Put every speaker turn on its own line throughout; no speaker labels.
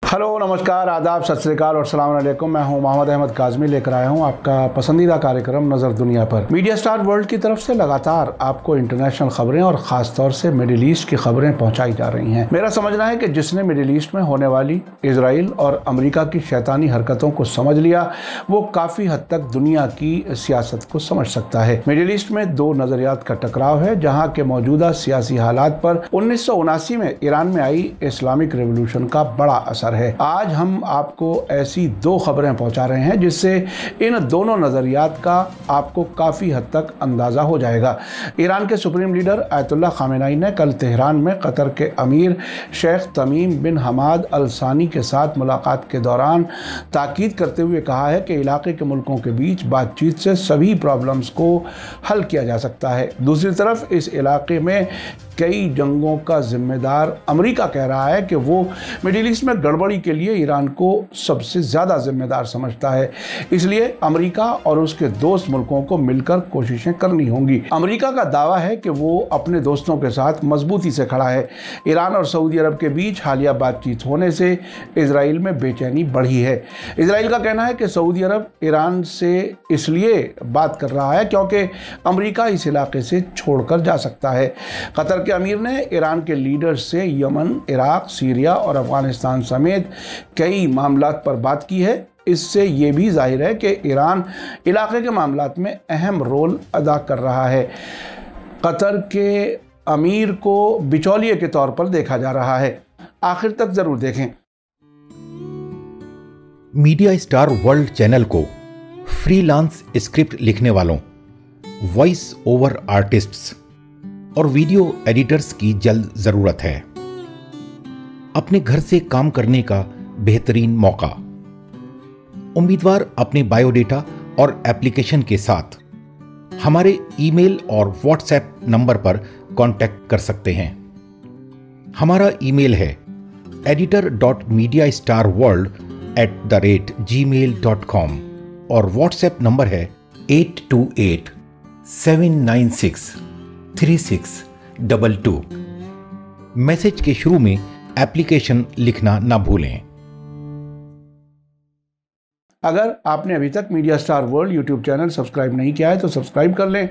Hello, नमस्कार, आदाब, सत श्री अकाल और अस्सलाम वालेकुम। मैं हूं मोहम्मद अहमद काज़मी, लेकर आया हूं आपका पसंदीदा कार्यक्रम नज़र दुनिया पर। मीडिया स्टार वर्ल्ड की तरफ से लगातार आपको इंटरनेशनल खबरें और ख़ास तौर से मिडिल ईस्ट की खबरें पहुंचाई जा रही हैं। मेरा समझना है कि जिसने मिडिल ईस्ट में होने वाली इजराइल और अमेरिका की शैतानी हरकतों को समझ लिया, वो काफ़ी हद तक दुनिया की सियासत को समझ सकता है। मिडिल ईस्ट में दो नज़रियात का टकराव है, जहाँ के मौजूदा सियासी हालात पर 1979 में ईरान में आई इस्लामिक रेवोल्यूशन का बड़ा असर है। आज हम आपको ऐसी दो खबरें पहुंचा रहे हैं जिससे इन दोनों नजरियात का आपको काफी हद तक अंदाजा हो जाएगा। ईरान के सुप्रीम लीडर आयतुल्लाह खामेनी ने कल तेहरान में कतर के अमीर शेख तमीम बिन हमाद अल सानी के साथ मुलाकात के दौरान ताकीद करते हुए कहा है कि इलाके के मुल्कों के बीच बातचीत से सभी प्रॉब्लम्स को हल किया जा सकता है। दूसरी तरफ इस इलाके में कई जंगों का जिम्मेदार अमेरिका कह रहा है कि वो मिडिल ईस्ट में गड़बड़ी के लिए ईरान को सबसे ज़्यादा जिम्मेदार समझता है। इसलिए अमेरिका और उसके दोस्त मुल्कों को मिलकर कोशिशें करनी होंगी। अमेरिका का दावा है कि वो अपने दोस्तों के साथ मजबूती से खड़ा है। ईरान और सऊदी अरब के बीच हालिया बातचीत होने से इजराइल में बेचैनी बढ़ी है। इजराइल का कहना है कि सऊदी अरब ईरान से इसलिए बात कर रहा है क्योंकि अमेरिका इस इलाके से छोड़कर जा सकता है। कतर के अमीर ने ईरान के लीडर्स से यमन, इराक, सीरिया और अफगानिस्तान समेत कई मामलात पर बात की है। इससे ये भी जाहिर है कि ईरान इलाके के मामलात में अहम रोल अदा कर रहा है। कतर के अमीर को बिचौलिए के तौर पर देखा जा रहा है। आखिर तक जरूर देखें।
मीडिया स्टार वर्ल्ड चैनल को फ्रीलांस स्क्रिप्ट लिखने वालों, वॉइस ओवर आर्टिस्ट्स और वीडियो एडिटर्स की जल्द जरूरत है। अपने घर से काम करने का बेहतरीन मौका। उम्मीदवार अपने बायोडेटा और एप्लीकेशन के साथ हमारे ईमेल और व्हाट्सएप नंबर पर कांटेक्ट कर सकते हैं। हमारा ईमेल है editor.mediastarworld@gmail.com और व्हाट्सएप नंबर है 8287963622। मैसेज के शुरू में एप्लीकेशन लिखना ना भूलें।
अगर आपने अभी तक media star world YouTube channel subscribe नहीं किया है तो सब्सक्राइब कर लें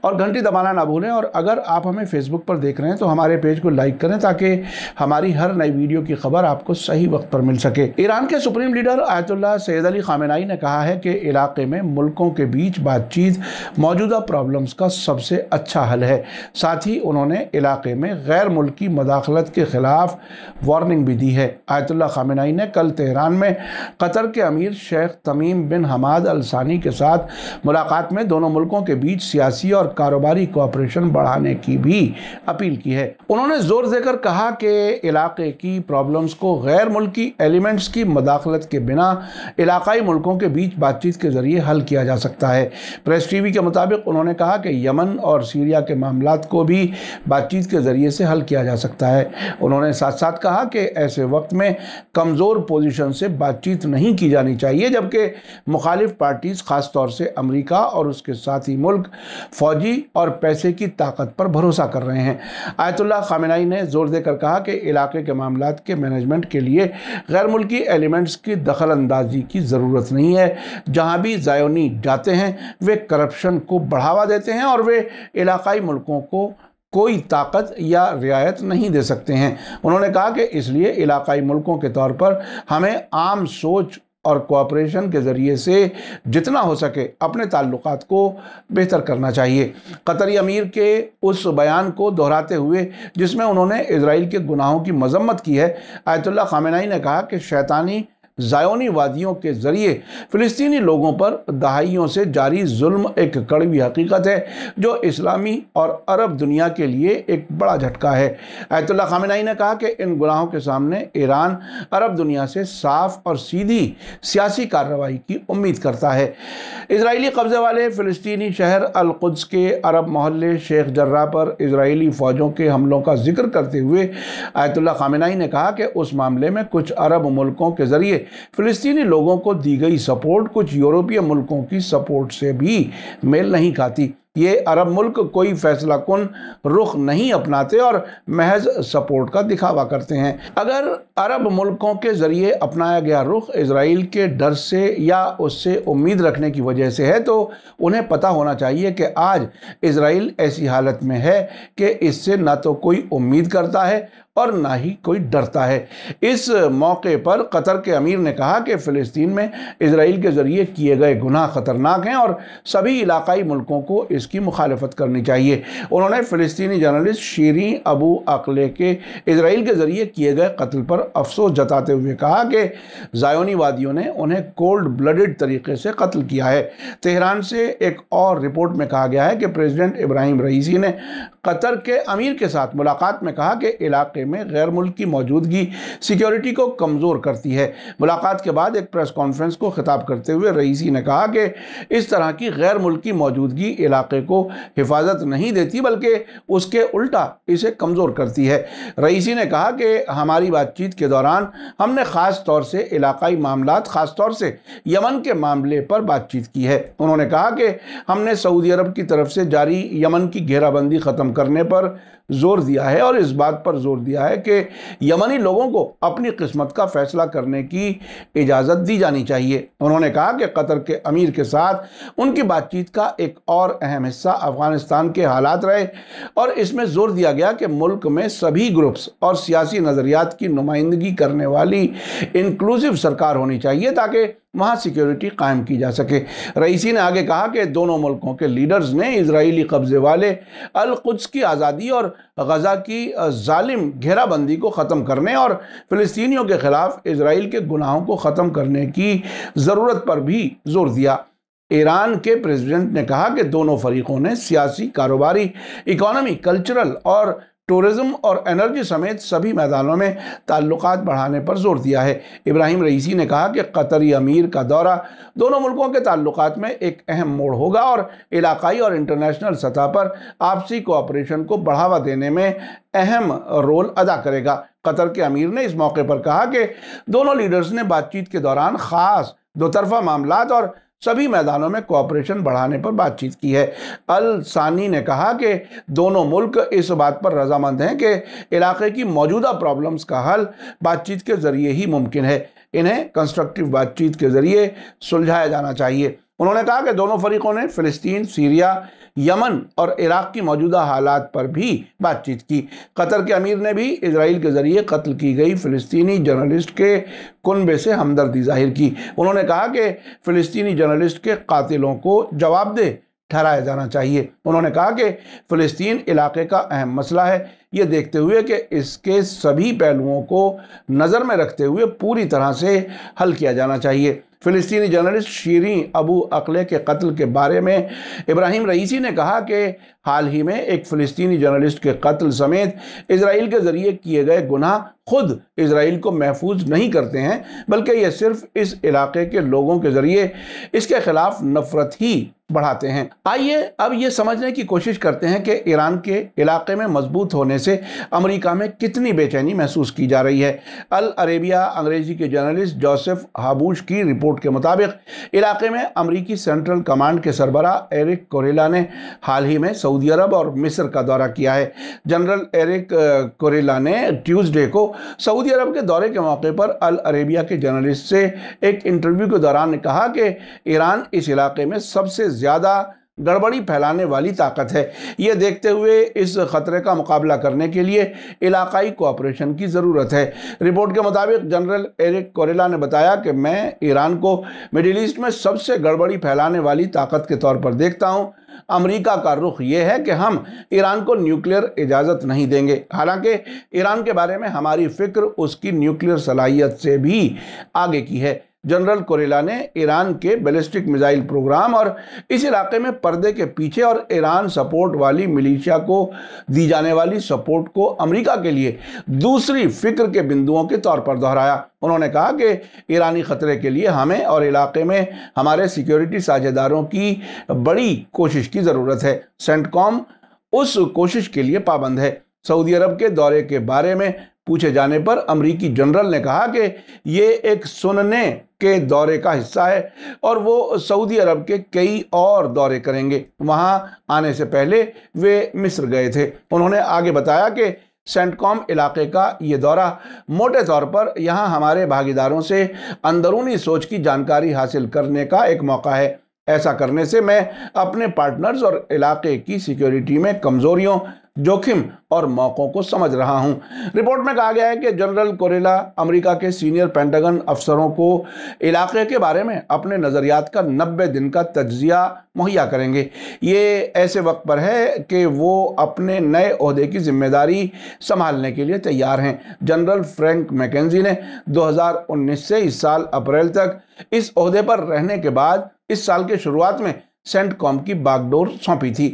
और घंटी दबाना ना भूलें। और अगर आप हमें फेसबुक पर देख रहे हैं तो हमारे पेज को लाइक करें ताकि हमारी हर नई वीडियो की खबर आपको सही वक्त पर मिल सके। ईरान के supreme leader Ayatollah Syed Ali Khamenei ने कहा है कि इलाके में मुल्कों के बीच बातचीत मौजूदा प्रॉब्लम्स का सबसे अच्छा हल है। साथ ही उन्होंने इलाके में गैर मुल्की मदाखलत के खिलाफ वार्निंग भी दी है। आयतुल्लाह खामेनी ने कल तेहरान में कतर के अमीर शेख तमीम बिन हमाद अल सानी के साथ मुलाकात में दोनों मुल्कों के बीच सियासी और कारोबारी कोऑपरेशन बढ़ाने की भी अपील की है। उन्होंने जोर देकर कहा कि इलाके की प्रॉब्लम्स को गैर मुल्की एलिमेंट्स की मदाखलत के बिना इलाकाई मुल्कों के बीच बातचीत के जरिए हल किया जा सकता है। प्रेस टीवी के मुताबिक उन्होंने कहा कि यमन और सीरिया के मामलात को भी बातचीत के जरिए से हल किया जा सकता है। उन्होंने साथ साथ कहा कि ऐसे वक्त में कमज़ोर पोजीशन से बातचीत नहीं की जानी चाहिए, जबकि मुखालिफ पार्टीज खास तौर से अमेरिका और उसके साथी मुल्क फौजी और पैसे की ताकत पर भरोसा कर रहे हैं। आयतुल्लाह खामेनी ने जोर देकर कहा कि इलाके के मामलात के मैनेजमेंट के लिए गैर मुल्की एलिमेंट्स की दखल अंदाजी की ज़रूरत नहीं है। जहां भी ज़ायोनी जाते हैं वे करप्शन को बढ़ावा देते हैं और वे इलाकाई मुल्कों को कोई ताकत या रियायत नहीं दे सकते हैं। उन्होंने कहा कि इसलिए इलाकाई मुल्कों के तौर पर हमें आम सोच और कोऑपरेशन के ज़रिए से जितना हो सके अपने ताल्लुकात को बेहतर करना चाहिए। कतरी अमीर के उस बयान को दोहराते हुए जिसमें उन्होंने इजराइल के गुनाहों की मजम्मत की है, आयतुल्लाह खामेनी ने कहा कि शैतानी ज़ायोनी वादियों के ज़रिए फ़िलिस्तीनी लोगों पर दहाइयों से जारी जुल्म एक कड़वी हकीकत है जो इस्लामी और अरब दुनिया के लिए एक बड़ा झटका है। आयतुल्लाह खामेनी ने कहा कि इन गुनाहों के सामने ईरान अरब दुनिया से साफ और सीधी सियासी कार्रवाई की उम्मीद करता है। इजरायली कब्ज़े वाले फ़िलिस्तीनी शहर अल कुद्स के अरब मोहल्ले शेख जर्रा पर इजरायली फ़ौजों के हमलों का जिक्र करते हुए आयतुल्लाह खामेनी ने कहा कि उस मामले में कुछ अरब मुल्कों के ज़रिए फ़िलिस्तीनी लोगों को दी गई सपोर्ट कुछ यूरोपीय मुल्कों की सपोर्ट से भी मेल नहीं खाती। یہ عرب ملک کوئی فیصلہ کن رخ نہیں اپناتے اور محض سپورٹ کا دکھاوا کرتے ہیں۔ اگر عرب ملکوں کے ذریعے اپنایا گیا رخ اسرائیل کے ڈر سے یا اس سے امید رکھنے کی وجہ سے ہے تو انہیں پتہ ہونا چاہیے کہ آج اسرائیل ایسی حالت میں ہے کہ اس سے نہ تو کوئی امید کرتا ہے اور نہ ہی کوئی ڈرتا ہے۔ اس موقع پر قطر کے امیر نے کہا کہ فلسطین میں اسرائیل کے ذریعے کیے گئے گناہ خطرناک ہیں اور سبھی علاقائی ملکوں کو اس کی مخالفت کرنی چاہیے۔ انہوں نے فلسطینی جرنلسٹ شیریں ابو عقلہ کے اسرائیل کے ذریعے کیے گئے قتل پر افسوس جتاتے ہوئے کہا کہ زایونی وادیوں نے انہیں کولڈ بلڈڈ طریقے سے قتل کیا ہے۔ تہران سے ایک اور رپورٹ میں کہا گیا ہے کہ پریزیڈنٹ ابراہیم رئیسی نے قطر کے امیر کے ساتھ ملاقات میں کہا کہ علاقے میں غیر ملکی موجودگی سیکیورٹی کو کمزور کرتی ہے۔ ملاقات کے بعد ایک پریس کانفرنس کو خطاب کرتے ہوئے رئیسی نے کہا کہ اس طرح کی غیر ملکی موجودگی علاقے کو حفاظت نہیں دیتی بلکہ اس کے الٹا اسے کمزور کرتی ہے۔ رئیسی نے کہا کہ ہماری بات چیت کے دوران ہم نے خاص طور سے علاقائی معاملات خاص طور سے یمن کے معاملے پر بات چیت کی ہے۔ انہوں نے کہا کہ ہم نے سعودی عرب کی طرف سے جاری یمن کی گھیرا بندی ختم کرنے پر زور دیا ہے اور اس بات پر زور دیا ہے کہ یمنی لوگوں کو اپنی قسمت کا فیصلہ کرنے کی اجازت دی جانی چاہیے۔ انہوں نے کہا کہ قطر کے امیر کے ساتھ ان کی بات چیت کا ایک اور اہم حصہ افغانستان کے حالات رہے اور اس میں زور دیا گیا کہ ملک میں سبھی گروپس اور سیاسی نظریات کی نمائندگی کرنے والی انکلوسیو سرکار ہونی چاہیے تاکہ وہاں سیکیورٹی قائم کی جا سکے۔ رئیسی نے آگے کہا کہ دونوں ملکوں کے لیڈرز نے اسرائیلی قبضے والے القدس کی آزادی اور غزہ کی ظالم گھیرا بندی کو ختم کرنے اور فلسطینیوں کے خلاف اسرائیل کے گناہوں کو ختم کرنے کی ضرورت پر بھی زور دیا۔ ایران کے پریزیڈنٹ نے کہا کہ دونوں فریقوں نے سیاسی، کاروباری، اکانومی، کلچرل اور ٹورزم اور انرجی سمیت سبھی میدانوں میں تعلقات بڑھانے پر زور دیا ہے۔ ابراہیم رئیسی نے کہا کہ قطری امیر کا دورہ دونوں ملکوں کے تعلقات میں ایک اہم موڑ ہوگا اور علاقائی اور انٹرنیشنل سطح پر آپسی کوآپریشن کو بڑھاوا دینے میں اہم رول ادا کرے گا۔ قطر کے امیر نے اس موقع پر کہا کہ دونوں لیڈرز نے بات چیت کے دوران خاص دو طرفہ معاملات اور سبھی میدانوں میں کوآپریشن بڑھانے پر بات چیت کی ہے۔ الثانی نے کہا کہ دونوں ملک اس بات پر رضامند ہیں کہ علاقے کی موجودہ پرابلمز کا حل بات چیت کے ذریعے ہی ممکن ہے، انہیں کنسٹرکٹیو بات چیت کے ذریعے سلجھایا جانا چاہیے۔ انہوں نے کہا کہ دونوں فریقوں نے فلسطین، سیریا، یمن اور عراق کی موجودہ حالات پر بھی بات چیت کی۔ قطر کے امیر نے بھی اسرائیل کے ذریعے قتل کی گئی فلسطینی جرنلسٹ کے کنبے سے ہمدردی ظاہر کی۔ انہوں نے کہا کہ فلسطینی جرنلسٹ کے قاتلوں کو جواب دہ ٹھہرایا جانا چاہیے۔ انہوں نے کہا کہ فلسطین علاقے کا اہم مسئلہ ہے، یہ دیکھتے ہوئے کہ اس کے سبھی پہلوؤں کو نظر میں رکھتے ہوئے پوری طرح سے حل کیا جانا چاہیے۔ فلسطینی جرنلسٹ شیریں ابو عقلہ کے قتل کے بارے میں ابراہیم رئیسی نے کہا کہ حال ہی میں ایک فلسطینی جرنلسٹ کے قتل سمیت اسرائیل کے ذریعے کیے گئے گناہ خود اسرائیل کو محفوظ نہیں کرتے ہیں بلکہ یہ صرف اس علاقے کے لوگوں کے ذریعے اس کے خلاف نفرت ہی بڑھاتے ہیں۔ آئیے اب یہ سمجھنے کی کوشش کرتے ہیں کہ ایران کے علاقے میں مضبوط ہونے سے امریکہ میں کتنی بے چینی محسوس کی جا رہی ہے۔ العربیہ انگریزی کے جرنلسٹ جوزف ہابوش کی رپورٹ کے مطابق علاقے میں امریکی سینٹرل کمانڈ کے سربراہ ایرک کوریلا نے حال ہی میں سعودی عرب اور مصر کا دورہ کیا ہے۔ جنرل ایرک کوریلا نے ٹیوزڈے کو سعودی عرب کے دورے کے موقع پر العربیہ کے جرنلسٹ سے ایک انٹرویو کے دوران کہا کہ ایران اس علاقے میں سب سے زیادہ گڑبڑی پھیلانے والی طاقت ہے۔ یہ دیکھتے ہوئے اس خطرے کا مقابلہ کرنے کے لیے علاقائی کوآپریشن کی ضرورت ہے۔ رپورٹ کے مطابق جنرل ایرک کوریلا نے بتایا کہ میں ایران کو مڈل ایسٹ میں سب سے گڑبڑی پھیلانے والی طاقت کے طور پر دیکھتا ہوں۔ امریکہ کا رخ یہ ہے کہ ہم ایران کو نیوکلیئر اجازت نہیں دیں گے، حالانکہ ایران کے بارے میں ہماری فکر اس کی نیوکلیئر صلاحیت سے بھی آگے کی ہے۔ جنرل کوریلا نے ایران کے بیلسٹک میزائل پروگرام اور اس علاقے میں پردے کے پیچھے اور ایران سپورٹ والی ملیشیا کو دی جانے والی سپورٹ کو امریکہ کے لیے دوسری فکر کے بندوؤں کے طور پر دہرایا۔ انہوں نے کہا کہ ایرانی خطرے کے لیے ہمیں اور علاقے میں ہمارے سیکیورٹی ساجھیداروں کی بڑی کوشش کی ضرورت ہے۔ سینٹ کام اس کوشش کے لیے پابند ہے۔ سعودی عرب کے دورے کے بارے میں पूछे जाने पर अमरीकी जनरल ने कहा कि ये एक सुनने के दौरे का हिस्सा है और वो सऊदी अरब के कई और दौरे करेंगे। वहां आने से पहले वे मिस्र गए थे। उन्होंने आगे बताया कि सेंटकॉम इलाके का ये दौरा मोटे तौर पर यहाँ हमारे भागीदारों से अंदरूनी सोच की जानकारी हासिल करने का एक मौका है। ऐसा करने से मैं अपने पार्टनर्स और इलाके की सिक्योरिटी में कमजोरियों, जोखिम और मौक़ों को समझ रहा हूं। रिपोर्ट में कहा गया है कि जनरल कोरेला अमेरिका के सीनियर पेंटागन अफसरों को इलाके के बारे में अपने नज़रियात का 90 दिन का तज्जिया मुहैया करेंगे। ये ऐसे वक्त पर है कि वो अपने नए ओहदे की जिम्मेदारी संभालने के लिए तैयार हैं। जनरल फ्रैंक मैकेंजी ने 2019 से इस साल अप्रैल तक इस ओहदे पर रहने के बाद इस साल के शुरुआत में सेंटकॉम की बागडोर सौंपी थी।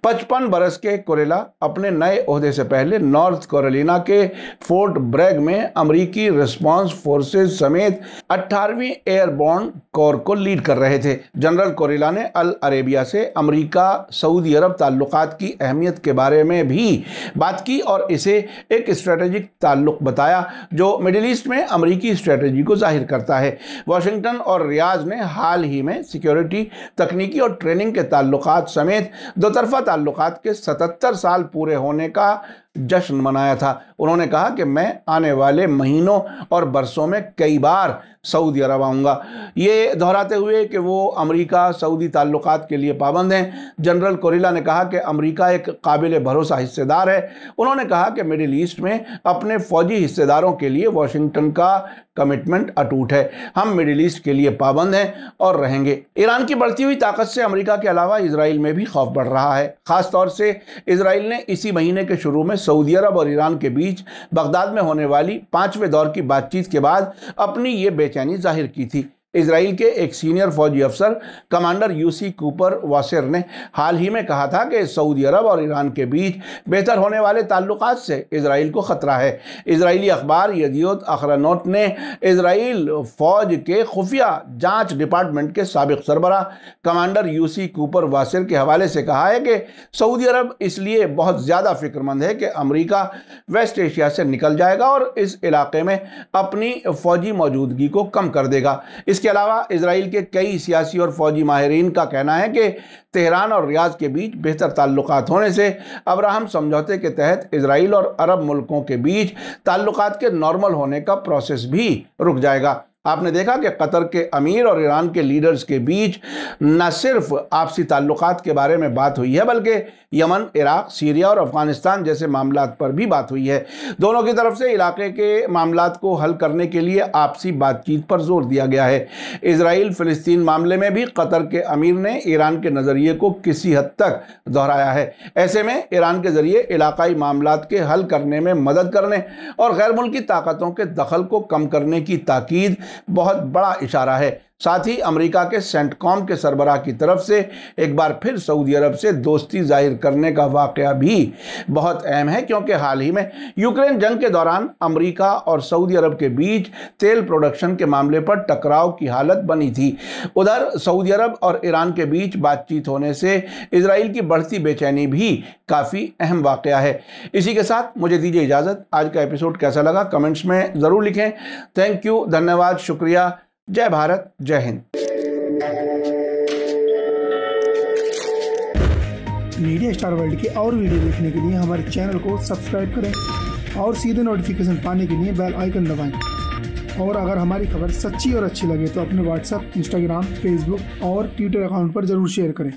55 बरस के कोरेला अपने नए ओहदे से पहले नॉर्थ कैरोलिना के फोर्ट ब्रैग में अमेरिकी रिस्पांस फोर्सेस समेत 18वीं एयरबोर्न कोर को लीड कर रहे थे। जनरल कोरेला ने अल अरेबिया से अमेरिका सऊदी अरब ताल्लुकात की अहमियत के बारे में भी बात की और इसे एक स्ट्रेटेजिक ताल्लुक बताया जो मिडिल ईस्ट में अमेरिकी स्ट्रेटेजी को जाहिर करता है। वाशिंगटन और रियाद ने हाल ही में सिक्योरिटी, तकनीकी और ट्रेनिंग के ताल्लुकात समेत दोतरफा ताल्लुकात के 77 साल पूरे होने का जश्न मनाया था। उन्होंने कहा कि मैं आने वाले महीनों और बरसों में कई बार सऊदी अरब आऊँगा, ये दोहराते हुए कि वो अमेरिका सऊदी ताल्लुकात के लिए पाबंद हैं। जनरल कोरेला ने कहा कि अमेरिका एक काबिल भरोसा हिस्सेदार है। उन्होंने कहा कि मिडिल ईस्ट में अपने फौजी हिस्सेदारों के लिए वाशिंगटन का कमिटमेंट अटूट है। हम मिडिल ईस्ट के लिए पाबंद हैं और रहेंगे। ईरान की बढ़ती हुई ताकत से अमेरिका के अलावा इजराइल में भी खौफ बढ़ रहा है। खास तौर से इजराइल ने इसी महीने के शुरू में सऊदी अरब और ईरान के बीच बगदाद में होने वाली 5वें दौर की बातचीत के बाद अपनी ये बेचैनी जाहिर की थी। इजराइल के एक सीनियर फौजी अफसर कमांडर यूसी कूपर वासिर ने हाल ही में कहा था कि सऊदी अरब और ईरान के बीच बेहतर होने वाले ताल्लुकात से इजराइल को खतरा है। इजरायली अखबार यदियोत अखरानोत ने इजराइल फौज के खुफिया जांच डिपार्टमेंट के साबिक सरबराह कमांडर यूसी कूपर वासिर के हवाले से कहा है कि सऊदी अरब इसलिए बहुत ज़्यादा फिक्रमंद है कि अमेरिका वेस्ट एशिया से निकल जाएगा और इस इलाके में अपनी फौजी मौजूदगी को कम कर देगा। इसके अलावा इजराइल के कई सियासी और फौजी माहिरीन का कहना है कि तेहरान और रियाद के बीच बेहतर ताल्लुकात होने से अब्राहम समझौते के तहत इजराइल और अरब मुल्कों के बीच ताल्लुकात के नॉर्मल होने का प्रोसेस भी रुक जाएगा। आपने देखा कि कतर के अमीर और ईरान के लीडर्स के बीच न सिर्फ आपसी ताल्लुकात के बारे में बात हुई है बल्कि यमन, इराक, सीरिया और अफगानिस्तान जैसे मामलात पर भी बात हुई है। दोनों की तरफ से इलाके के मामलात को हल करने के लिए आपसी बातचीत पर जोर दिया गया है। इजराइल फिलिस्तीन मामले में भी कतर के अमीर ने ईरान के नज़रिए को किसी हद तक दोहराया है। ऐसे में ईरान के ज़रिए इलाकाई मामलात के हल करने में मदद करने और गैर मुल्की ताकतों के दखल को कम करने की ताकीद बहुत बड़ा इशारा है। साथ ही अमेरिका के सेंटकॉम के सरबराह की तरफ से एक बार फिर सऊदी अरब से दोस्ती जाहिर करने का वाक़या भी बहुत अहम है, क्योंकि हाल ही में यूक्रेन जंग के दौरान अमेरिका और सऊदी अरब के बीच तेल प्रोडक्शन के मामले पर टकराव की हालत बनी थी। उधर सऊदी अरब और ईरान के बीच बातचीत होने से इजराइल की बढ़ती बेचैनी भी काफ़ी अहम वाक़या है। इसी के साथ मुझे दीजिए इजाज़त। आज का एपिसोड कैसा लगा कमेंट्स में ज़रूर लिखें। थैंक यू, धन्यवाद, शुक्रिया। जय भारत, जय हिंद।
मीडिया स्टार वर्ल्ड के और वीडियो देखने के लिए हमारे चैनल को सब्सक्राइब करें और सीधे नोटिफिकेशन पाने के लिए बेल आइकन दबाएं। और अगर हमारी खबर सच्ची और अच्छी लगे तो अपने व्हाट्सएप, इंस्टाग्राम, फेसबुक और ट्विटर अकाउंट पर ज़रूर शेयर करें।